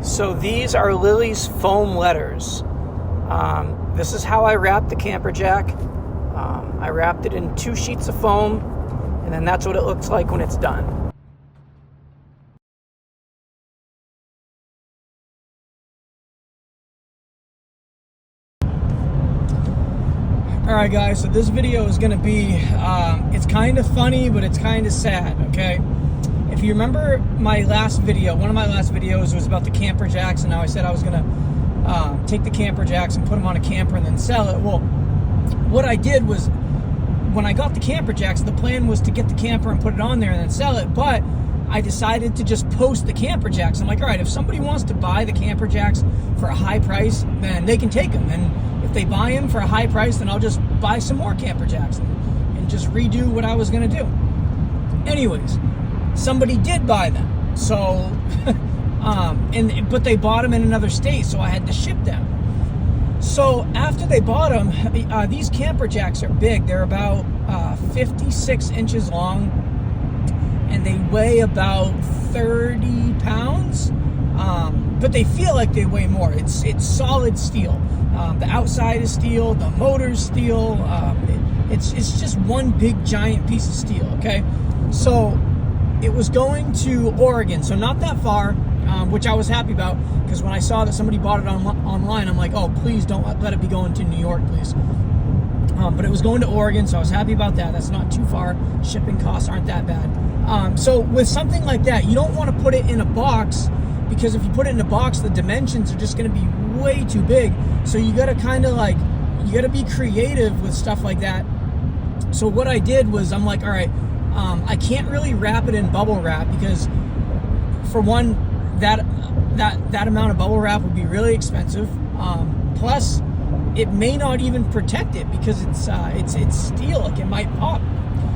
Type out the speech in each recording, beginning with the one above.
So these are Lily's foam letters. This is how I wrapped the camper jack. I wrapped it in 2 sheets of foam, and then that's what it looks like when it's done. Alright guys, so this video is going to be, it's kind of funny, but it's kind of sad, okay? If you remember my last video, one of my last videos was about the camper jacks, and now I said I was going to take the camper jacks and put them on a camper and then sell it. Well, what I did was, when I got the camper jacks, the plan was to get the camper and put it on there and then sell it, but I decided to just post the camper jacks. I'm like, alright, if somebody wants to buy the camper jacks for a high price, then they can take them, and if they buy them for a high price, then I'll just buy some more camper jacks and just redo what I was going to do. Anyways, somebody did buy them, so but they bought them in another state, so I had to ship them. So after they bought them, these camper jacks are big. They're about 56 inches long, and they weigh about 30 pounds, but they feel like they weigh more. It's solid steel. The outside is steel, the motor's steel. It's just one big giant piece of steel, okay? So it was going to Oregon, so not that far, which I was happy about, because when I saw that somebody bought it online, I'm like, oh, please don't let it be going to New York, please. But it was going to Oregon, so I was happy about that. That's not too far. Shipping costs aren't that bad. So with something like that, you don't want to put it in a box, because if you put it in a box, the dimensions are just going to be way too big. So you got to kind of like, you got to be creative with stuff like that. So what I did was, I'm like, all right, I can't really wrap it in bubble wrap, because for one, that amount of bubble wrap would be really expensive. Plus, it may not even protect it, because it's steel, like it might pop.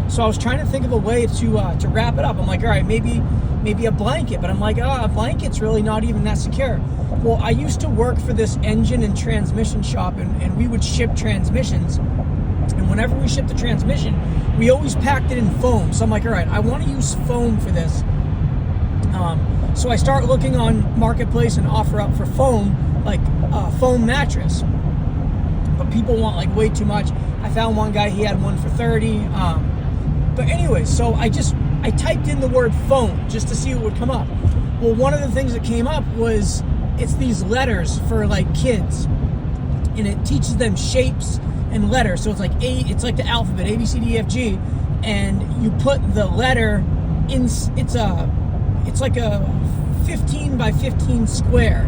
So I was trying to think of a way to wrap it up. I'm like, all right, maybe a blanket, but I'm like, a blanket's really not even that secure. Well, I used to work for this engine and transmission shop, and we would ship transmissions. And whenever we shipped the transmission, we always packed it in foam. So I'm like, all right, I want to use foam for this. So I start looking on Marketplace and offer up for foam, like foam mattress. But people want like way too much. I found one guy, he had one for 30. But anyway, so I typed in the word foam just to see what would come up. Well, one of the things that came up was, it's these letters for like kids, and it teaches them shapes and letters. So it's like it's like the alphabet, A, B, C, D, E, F, G, and you put the letter in. It's like a 15 by 15 square,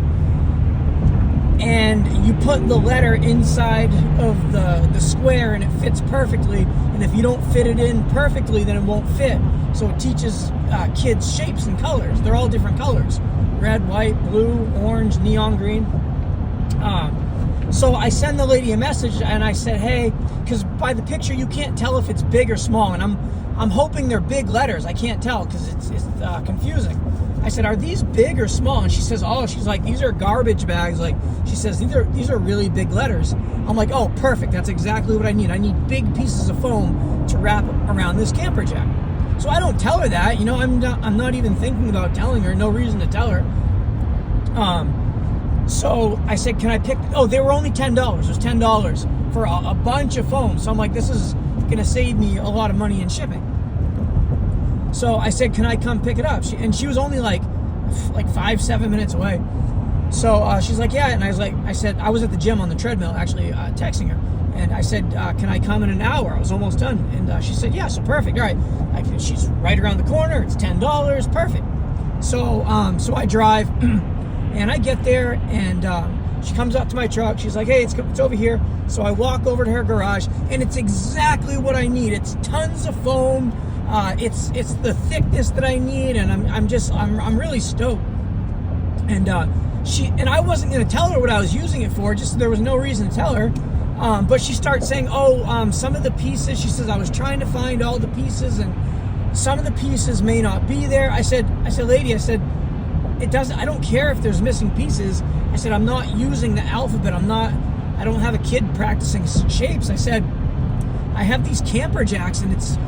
and you put the letter inside of the square, and it fits perfectly. And if you don't fit it in perfectly, then it won't fit. So it teaches kids shapes and colors. They're all different colors: red, white, blue, orange, neon green. So I send the lady a message, and I said, hey, because by the picture you can't tell if it's big or small, and I'm hoping they're big letters. I can't tell because it's confusing. I said, are these big or small? And she says, oh, she's like, these are garbage bags. Like, she says, these are really big letters. I'm like, oh, perfect. That's exactly what I need. I need big pieces of foam to wrap around this camper jack. So I don't tell her that. You know, I'm not even thinking about telling her. No reason to tell her. So I said, can I pick? Oh, they were only $10. It was $10 for a bunch of foam. So I'm like, this is going to save me a lot of money in shipping. So I said, can I come pick it up? She was only like 5-7 minutes away. So she's like, yeah. And I said, I was at the gym on the treadmill, actually texting her. And I said, can I come in an hour? I was almost done. And she said, yeah, so perfect. All right. She's right around the corner. It's $10. Perfect. So I drive and I get there, and she comes up to my truck. She's like, hey, it's over here. So I walk over to her garage, and it's exactly what I need. It's tons of foam. It's the thickness that I need, and I'm really stoked. And I wasn't going to tell her what I was using it for. Just there was no reason to tell her. But she starts saying, some of the pieces. She says, I was trying to find all the pieces, and some of the pieces may not be there. I said, lady, it doesn't. I don't care if there's missing pieces. I said, I'm not using the alphabet. I don't have a kid practicing shapes. I said, I have these camper jacks, and it's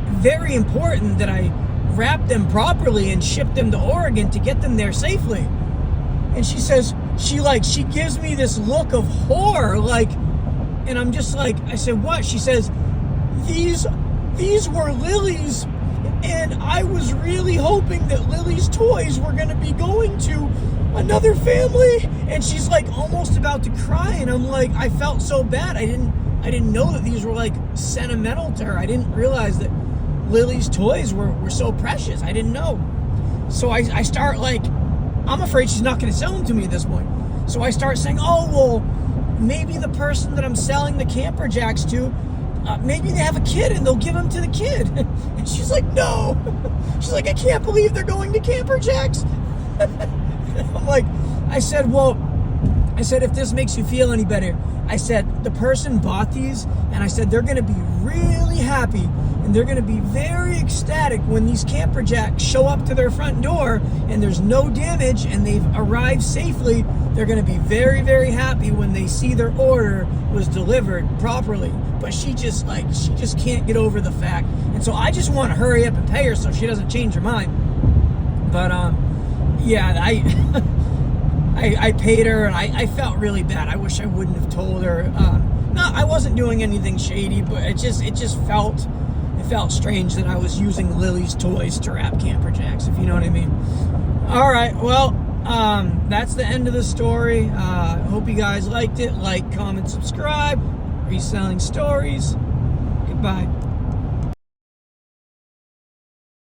very important that I wrap them properly and ship them to Oregon to get them there safely. And she says, she gives me this look of horror, like, and I'm just like, I said, what? She says, these were Lily's, and I was really hoping that Lily's toys were going to be going to another family. And she's like almost about to cry, and I'm like, I felt so bad. I didn't know that these were like sentimental to her. I didn't realize that Lily's toys were so precious. I didn't know. So I start like, I'm afraid she's not going to sell them to me at this point. So I start saying, oh, well, maybe the person that I'm selling the camper jacks to, maybe they have a kid and they'll give them to the kid. And she's like, no. She's like, I can't believe they're going to camper jacks. I'm like, I said, if this makes you feel any better, I said, the person bought these, and I said, they're going to be really happy, and they're going to be very ecstatic when these camper jacks show up to their front door, and there's no damage, and they've arrived safely. They're going to be very, very happy when they see their order was delivered properly. But she just can't get over the fact. And so I just want to hurry up and pay her so she doesn't change her mind. But, yeah, I paid her, and I felt really bad. I wish I wouldn't have told her. No, I wasn't doing anything shady, but it just felt strange that I was using Lily's toys to wrap camper jacks, if you know what I mean. All right, well, that's the end of the story. Hope you guys liked it. Like, comment, subscribe. Reselling Stories. Goodbye.